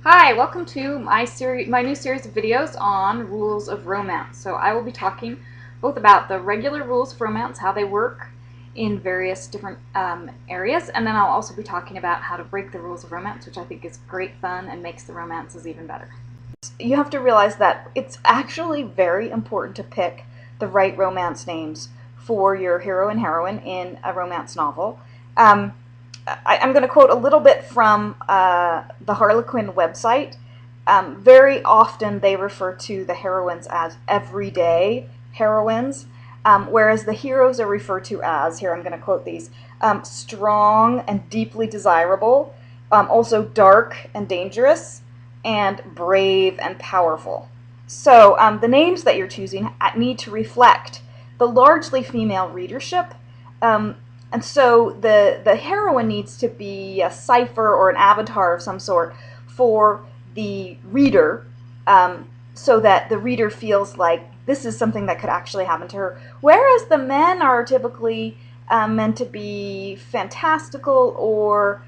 Hi, welcome to my new series of videos on rules of romance. So I will be talking both about the regular rules of romance, how they work in various different areas, and then I'll also be talking about how to break the rules of romance, which I think is great fun and makes the romances even better. You have to realize that it's actually very important to pick the right romance names for your hero and heroine in a romance novel. I'm going to quote a little bit from the Harlequin website. Very often they refer to the heroines as everyday heroines, whereas the heroes are referred to as, here I'm going to quote these, strong and deeply desirable, also dark and dangerous, and brave and powerful. So the names that you're choosing need to reflect the largely female readership. And so the heroine needs to be a cipher or an avatar of some sort for the reader, so that the reader feels like this is something that could actually happen to her. Whereas the men are typically meant to be fantastical or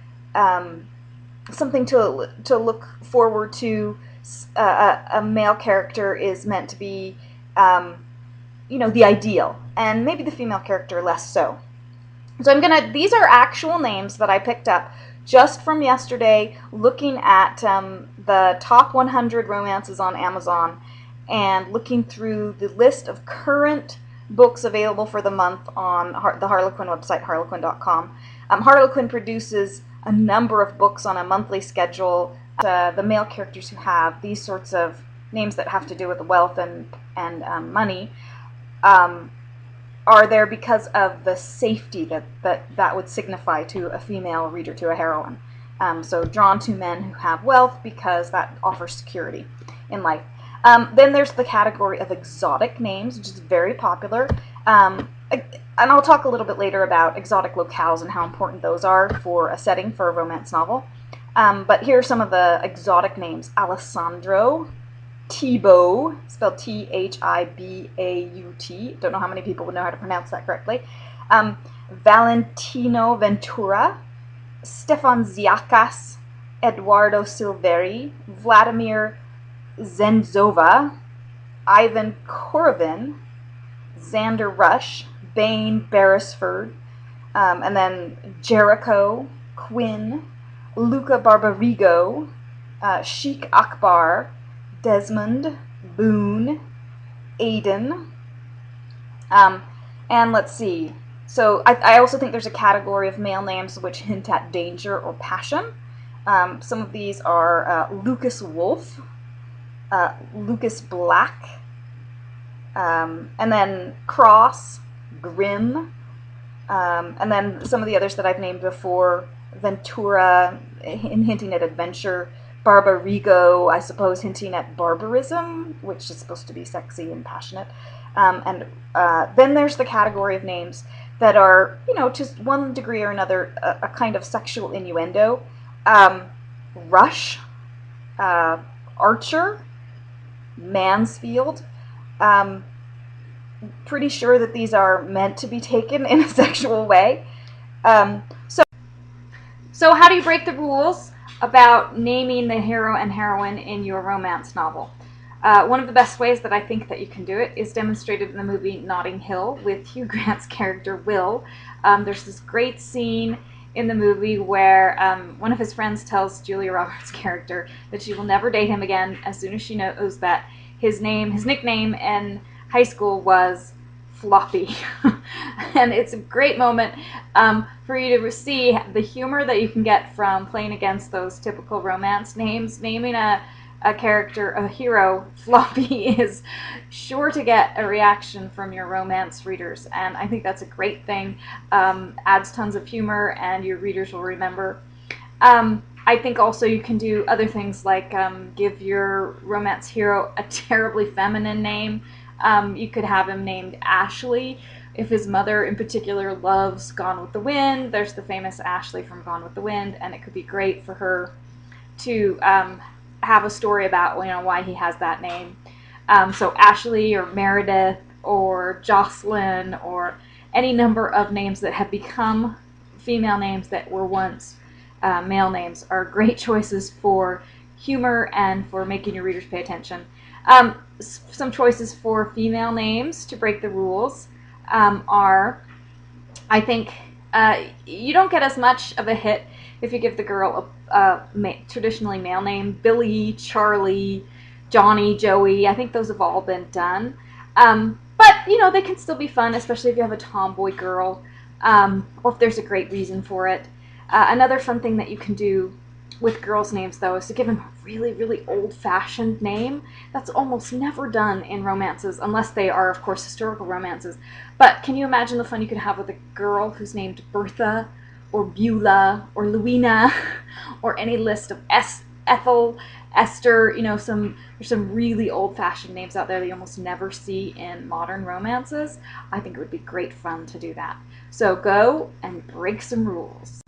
something to look forward to. A male character is meant to be, the ideal, and maybe the female character less so. So these are actual names that I picked up just from yesterday, looking at the top 100 romances on Amazon and looking through the list of current books available for the month on the Harlequin website, harlequin.com. Harlequin produces a number of books on a monthly schedule. The male characters who have these sorts of names that have to do with wealth and money are there because of the safety that would signify to a female reader, to a heroine. So drawn to men who have wealth because that offers security in life. Then there's the category of exotic names, which is very popular. And I'll talk a little bit later about exotic locales and how important those are for a setting for a romance novel. But here are some of the exotic names. Alessandro, Thibaut, spelled Thibaut. Don't know how many people would know how to pronounce that correctly. Valentino Ventura, Stefan Ziakas, Eduardo Silveri, Vladimir Zenzova, Ivan Korovin, Xander Rush, Bain Beresford, and then Jericho, Quinn, Luca Barbarigo, Sheikh Akbar, Desmond, Boone, Aiden, and let's see. So I also think there's a category of male names which hint at danger or passion. Some of these are Lucas Wolf, Lucas Black, and then Cross, Grim, and then some of the others that I've named before, Ventura, hinting at adventure, Barbarigo, I suppose, hinting at barbarism, which is supposed to be sexy and passionate. And then there's the category of names that are, to one degree or another, a kind of sexual innuendo. Rush, Archer, Mansfield. Pretty sure that these are meant to be taken in a sexual way. So how do you break the rules about naming the hero and heroine in your romance novel? One of the best ways that I think that you can do it is demonstrated in the movie Notting Hill with Hugh Grant's character Will. There's this great scene in the movie where one of his friends tells Julia Roberts' character that she will never date him again as soon as she knows that his nickname in high school was Floppy. And it's a great moment for you to see the humor that you can get from playing against those typical romance names. Naming a character, a hero, Floppy is sure to get a reaction from your romance readers, and I think that's a great thing. Adds tons of humor, and your readers will remember. I think also you can do other things like give your romance hero a terribly feminine name. You could have him named Ashley if his mother in particular loves Gone with the Wind. There's the famous Ashley from Gone with the Wind, and it could be great for her to have a story about why he has that name. So Ashley or Meredith or Jocelyn or any number of names that have become female names that were once male names are great choices for humor and for making your readers pay attention. Some choices for female names to break the rules are, I think, you don't get as much of a hit if you give the girl a traditionally male name. Billy, Charlie, Johnny, Joey, I think those have all been done. But, they can still be fun, especially if you have a tomboy girl, or if there's a great reason for it. Another fun thing that you can do with girls' names, though, is to give them a really, really old-fashioned name. That's almost never done in romances, unless they are, of course, historical romances. But can you imagine the fun you could have with a girl who's named Bertha, or Beulah, or Louina, or any list of Ethel, Esther? There's some really old-fashioned names out there that you almost never see in modern romances. I think it would be great fun to do that. So go and break some rules.